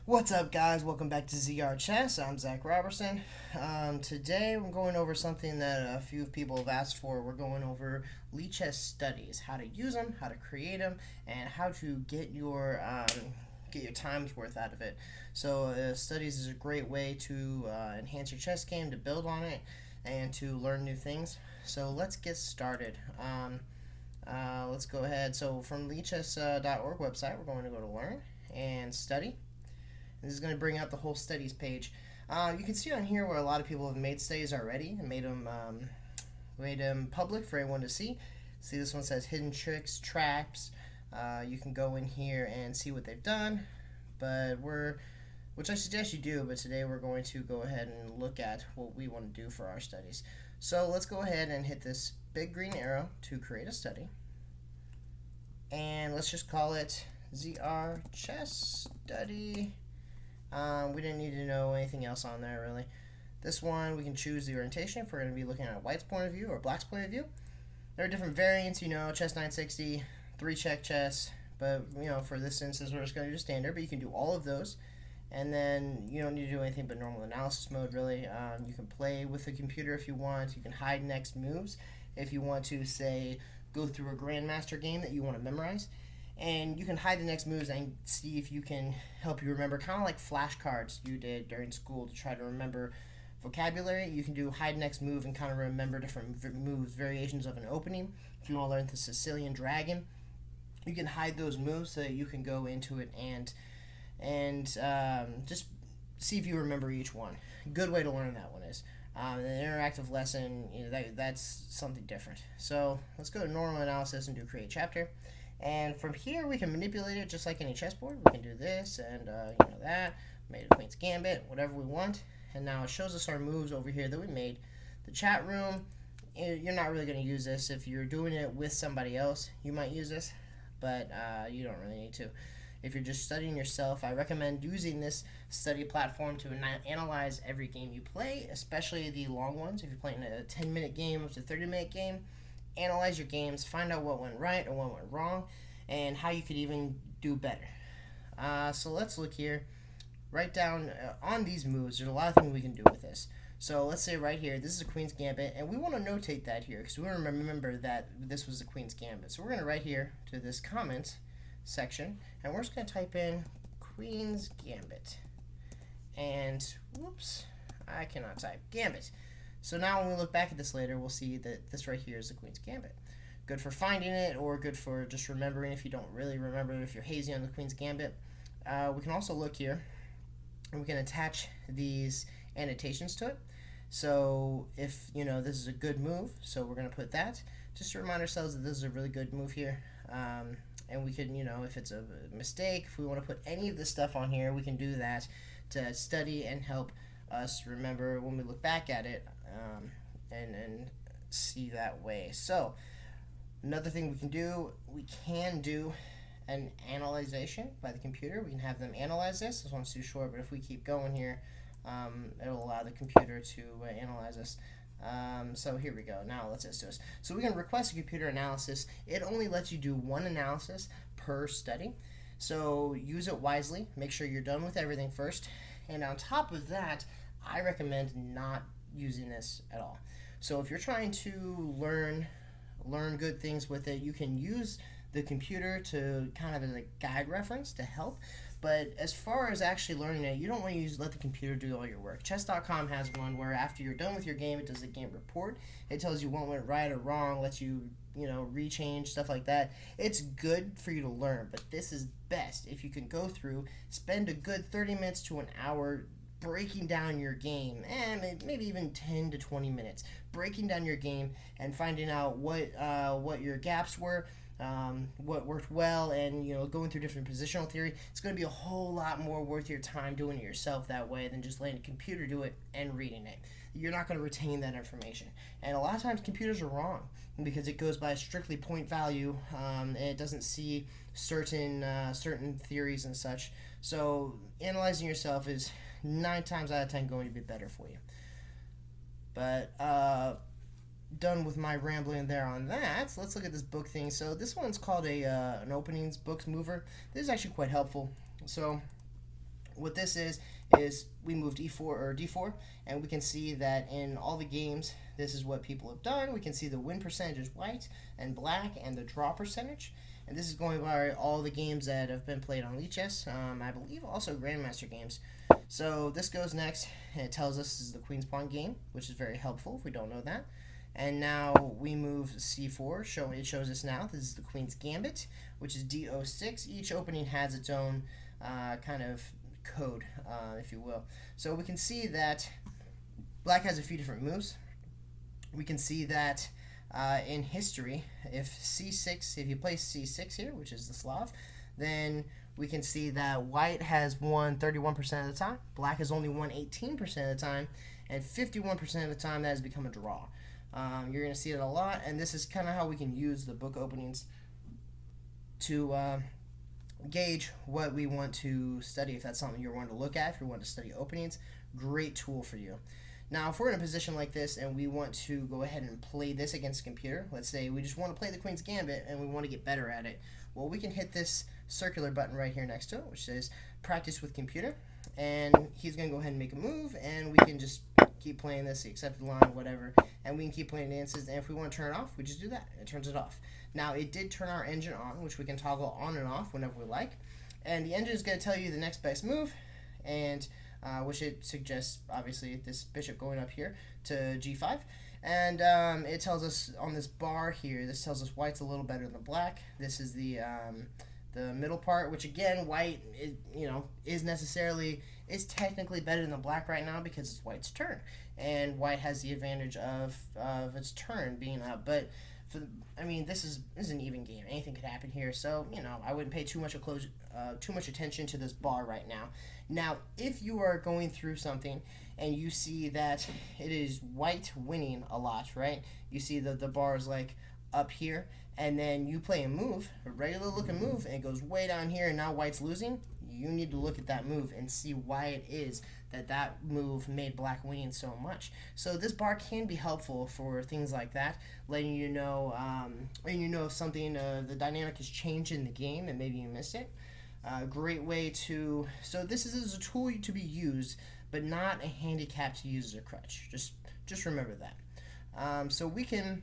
What's up, guys? Welcome back to ZR Chess. I'm Zach Robertson. Today, we're going over something that a few people have asked for. We're going over Lichess Studies, how to use them, how to create them, and how to get your time's worth out of it. So, Studies is a great way to enhance your chess game, to build on it, and to learn new things. So, let's get started. Let's go ahead. So, from Lichess.org website, we're going to go to Learn and Study. This is going to bring up the whole studies page. You can see on here where a lot of people have made studies already and made them public for everyone to see. See, this one says hidden tricks, traps. You can go in here and see what they've done, which I suggest you do. But today we're going to go ahead and look at what we want to do for our studies. So let's go ahead and hit this big green arrow to create a study, and let's just call it ZR Chess Study. We didn't need to know anything else on there, really. This one, we can choose the orientation if we're going to be looking at white's point of view or black's point of view. There are different variants, chess 960, 3-check chess, but, for this instance, we're just going to do standard, but you can do all of those, and then you don't need to do anything but normal analysis mode, really. You can play with the computer if you want. You can hide next moves if you want to, say, go through a grandmaster game that you want to memorize. And you can hide the next moves and see if you can help you remember, kind of like flashcards you did during school to try to remember vocabulary. You can do hide next move and kind of remember different moves, variations of an opening. If you want to learn the Sicilian Dragon, you can hide those moves so that you can go into it and just see if you remember each one. Good way to learn that one is. An interactive lesson, that's something different. So let's go to normal analysis and do create chapter. And from here, we can manipulate it just like any chessboard. We can do this and, that. Made a Queen's Gambit, whatever we want. And now it shows us our moves over here that we made. The chat room, you're not really going to use this. If you're doing it with somebody else, you might use this. But you don't really need to. If you're just studying yourself, I recommend using this study platform to analyze every game you play, especially the long ones. If you're playing a 10-minute game up to 30-minute game, analyze your games, find out what went right or what went wrong, and how you could even do better. So let's look here. Write down on these moves, there's a lot of things we can do with this. So let's say right here, this is a Queen's Gambit, and we want to notate that here because we want to remember that this was a Queen's Gambit. So we're going to write here to this comment section, and we're just going to type in Queen's Gambit. And, whoops, I cannot type Gambit. So now when we look back at this later, we'll see that this right here is the Queen's Gambit. Good for finding it, or good for just remembering if you don't really remember, if you're hazy on the Queen's Gambit. We can also look here, and we can attach these annotations to it. So if, this is a good move, so we're going to put that, just to remind ourselves that this is a really good move here. And we can, if it's a mistake, if we want to put any of this stuff on here, we can do that to study and help us remember when we look back at it and see that way. So another thing we can do an analyzation by the computer. We can have them analyze this. This one's too short, but if we keep going here, it'll allow the computer to analyze this. So here we go. Now let's do this. So we can request a computer analysis. It only lets you do one analysis per study. So use it wisely. Make sure you're done with everything first. And on top of that, I recommend not using this at all. So if you're trying to learn good things with it, you can use the computer to kind of as a guide reference to help. But as far as actually learning it, you don't want to let the computer do all your work. Chess.com has one where after you're done with your game, it does a game report. It tells you what went right or wrong, lets you, rechange, stuff like that. It's good for you to learn, but this is best if you can go through, spend a good 30 minutes to an hour breaking down your game, and maybe even 10 to 20 minutes, breaking down your game and finding out what your gaps were, what worked well, and going through different positional theory. It's going to be a whole lot more worth your time doing it yourself that way than just letting a computer do it and reading it. You're not going to retain that information, and a lot of times computers are wrong because it goes by strictly point value, and it doesn't see certain theories and such. So analyzing yourself is 9 times out of 10 going to be better for you. But done with my rambling there on that. So let's look at this book thing. So this one's called an openings books mover. This is actually quite helpful. So What this is we moved e4 or d4, and we can see that in all the games, this is what people have done. We can see the win percentage is white and black, and the draw percentage. And this is going by all the games that have been played on Lichess. I believe also Grandmaster games. So this goes next, and it tells us this is the Queen's Pawn game, which is very helpful if we don't know that. And now we move c4, it shows us now this is the Queen's Gambit, which is d06. Each opening has its own kind of code, if you will. So we can see that black has a few different moves. We can see that in history, if you play c6 here, which is the Slav, then we can see that white has won 31% of the time, black has only won 18% of the time, and 51% of the time that has become a draw. You're going to see it a lot, and this is kind of how we can use the book openings to gauge what we want to study. If that's something you're wanting to look at, if you want to study openings, great tool for you. Now, if we're in a position like this and we want to go ahead and play this against a computer, let's say we just want to play the Queen's Gambit and we want to get better at it, well, we can hit this circular button right here next to it, which says Practice with Computer, and he's going to go ahead and make a move, and we can just keep playing this, accept the line, whatever, and we can keep playing dances, and if we want to turn it off, we just do that, and it turns it off. Now, it did turn our engine on, which we can toggle on and off whenever we like, and the engine is going to tell you the next best move, and which it suggests, obviously, this bishop going up here to g5. And it tells us on this bar here, this tells us white's a little better than black. This is the middle part, which again, white is technically better than the black right now because it's white's turn. And white has the advantage of its turn being up. But this is an even game. Anything could happen here. So, I wouldn't pay too much attention to this bar right now. Now, if you are going through something and you see that it is white winning a lot, right? You see the bar is like up here, and then you play a move, a regular looking move, and it goes way down here, and now white's losing. You need to look at that move and see why it is that move made black winning so much. So this bar can be helpful for things like that, letting you know if something, the dynamic has changed in the game and maybe you missed it. Great way to, so this is a tool to be used, but not a handicap to use as a crutch. Just remember that. So we're going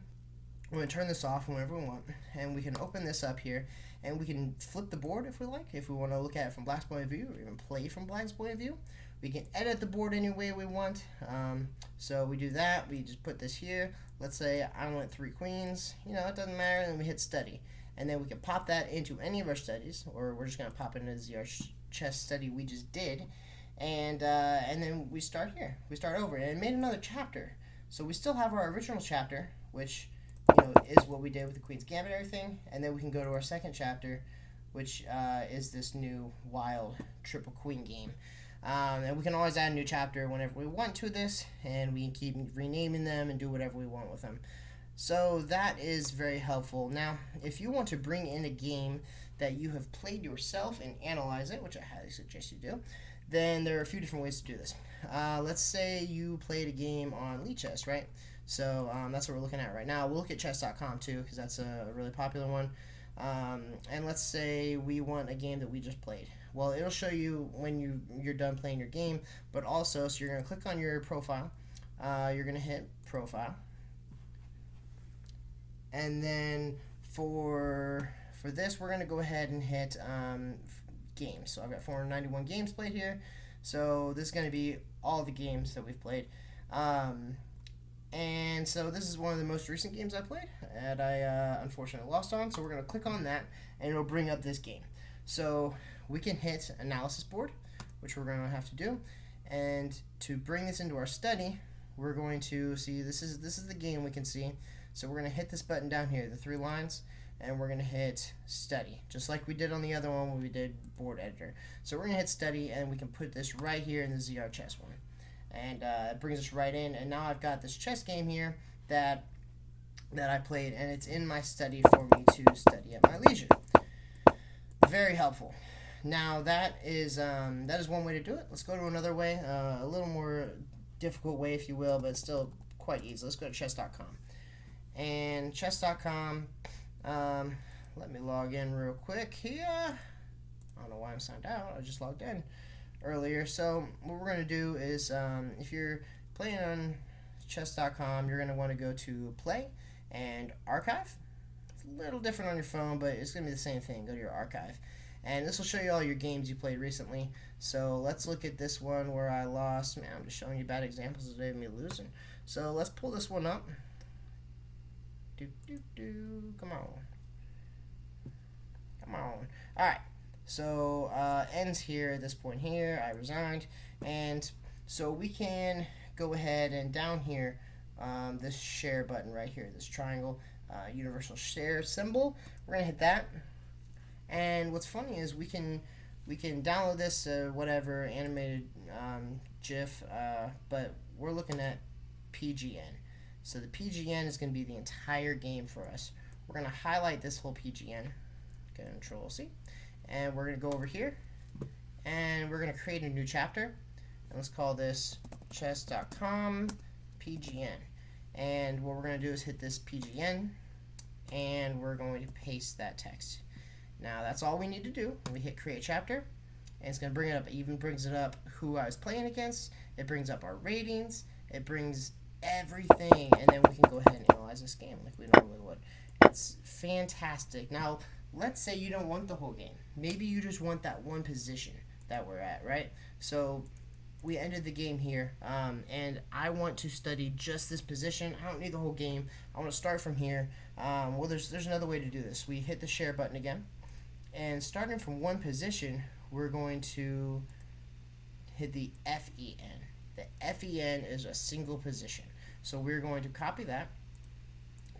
to turn this off whenever we want, and we can open this up here, and we can flip the board if we like, if we want to look at it from black's point of view, or even play from black's point of view. We can edit the board any way we want. So we do that. We just put this here. Let's say I want 3 queens. It doesn't matter. And then we hit study. And then we can pop that into any of our studies, or we're just going to pop it into our chess study we just did. And then we start here. We start over. And it made another chapter. So we still have our original chapter, which is what we did with the Queen's Gambit and everything. And then we can go to our second chapter, which is this new wild triple queen game. And we can always add a new chapter whenever we want to this, and we can keep renaming them and do whatever we want with them. So that is very helpful. Now, if you want to bring in a game that you have played yourself and analyze it, which I highly suggest you do, then there are a few different ways to do this. Let's say you played a game on Lichess, right? So that's what we're looking at right now. We'll look at chess.com too, because that's a really popular one. And let's say we want a game that we just played. Well, it'll show you when you're done playing your game, but also, so you're going to click on your profile. You're going to hit Profile. And then for this, we're going to go ahead and hit Games. So I've got 491 games played here. So this is going to be all the games that we've played. And so this is one of the most recent games I played, and I unfortunately lost on, so we're going to click on that, and it'll bring up this game. So we can hit Analysis Board, which we're going to have to do, and to bring this into our study, we're going to see, this is the game we can see, so we're going to hit this button down here, the 3 lines, and we're going to hit Study, just like we did on the other one when we did Board Editor. So we're going to hit Study, and we can put this right here in the ZR Chess one. And it brings us right in, and now I've got this chess game here that I played, and it's in my study for me to study at my leisure. Very helpful. Now that is one way to do it. Let's go to another way, a little more difficult way, if you will, but still quite easy. Let's go to chess.com. And chess.com, let me log in real quick here. I don't know why I'm signed out. I just logged in. earlier. So what we're going to do is, if you're playing on chess.com, you're going to want to go to play and archive. It's a little different on your phone, but it's going to be the same thing. Go to your archive. And this will show you all your games you played recently. So let's look at this one where I lost. Man, I'm just showing you bad examples today of me losing. So let's pull this one up. Come on. Come on. Alright. So ends here at this point here. I resigned. And so we can go ahead and down here, this share button right here, this triangle, universal share symbol. We're going to hit that. And what's funny is we can download this whatever animated GIF, but we're looking at PGN. So the PGN is going to be the entire game for us. We're going to highlight this whole PGN, Control C, and we're going to go over here, and we're going to create a new chapter, and let's call this chess.com PGN. And what we're going to do is hit this PGN, and we're going to paste that text. Now that's all we need to do. We hit create chapter, and it's going to bring it up. It even brings it up who I was playing against. It brings up our ratings. It brings everything, and then we can go ahead and analyze this game like we normally would. It's fantastic. Now let's say you don't want the whole game. Maybe you just want that one position that we're at, right? So we ended the game here, and I want to study just this position. I don't need the whole game. I want to start from here. Well, there's another way to do this. We hit the share button again, and starting from one position, we're going to hit the FEN. The FEN is a single position. So we're going to copy that,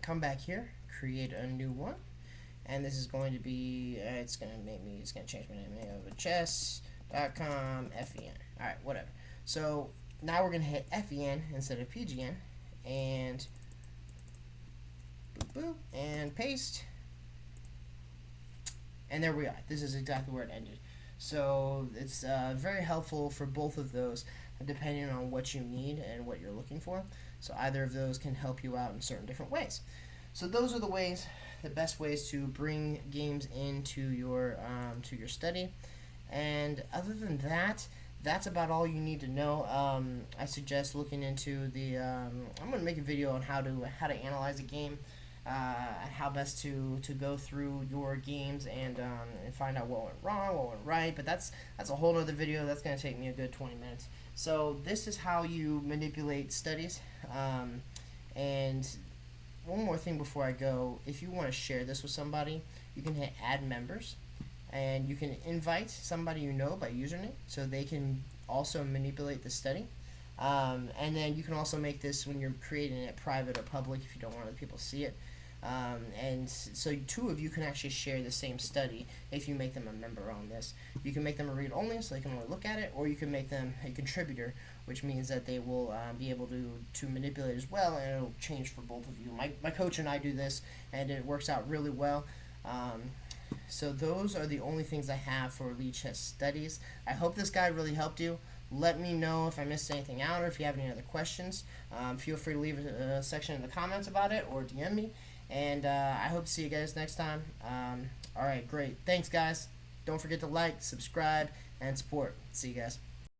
come back here, create a new one, and this is going to be, it's going to change my name over chess.com FEN. Alright, whatever. So now we're going to hit FEN instead of PGN, and boop, boop, and paste. And there we are. This is exactly where it ended. So it's very helpful for both of those, depending on what you need and what you're looking for. So either of those can help you out in certain different ways. So those are the best ways to bring games into your study. And other than that, that's about all you need to know. I suggest looking into the. I'm going to make a video on how to analyze a game, how best to go through your games and find out what went wrong, what went right. But that's a whole other video. That's going to take me a good 20 minutes. So this is how you manipulate studies. And one more thing before I go, if you want to share this with somebody, you can hit add members, and you can invite somebody you know by username so they can also manipulate the study. And then you can also make this, when you're creating it, private or public if you don't want other people to see it. And so two of you can actually share the same study if you make them a member on this. You can make them a read only so they can only look at it, or you can make them a contributor, which means that they will be able to manipulate as well, and it'll change for both of you. My coach and I do this, and it works out really well. So those are the only things I have for Lichess Studies. I hope this guide really helped you. Let me know if I missed anything out, or if you have any other questions. Feel free to leave a section in the comments about it, or DM me. And I hope to see you guys next time. Alright, great. Thanks, guys. Don't forget to like, subscribe, and support. See you guys.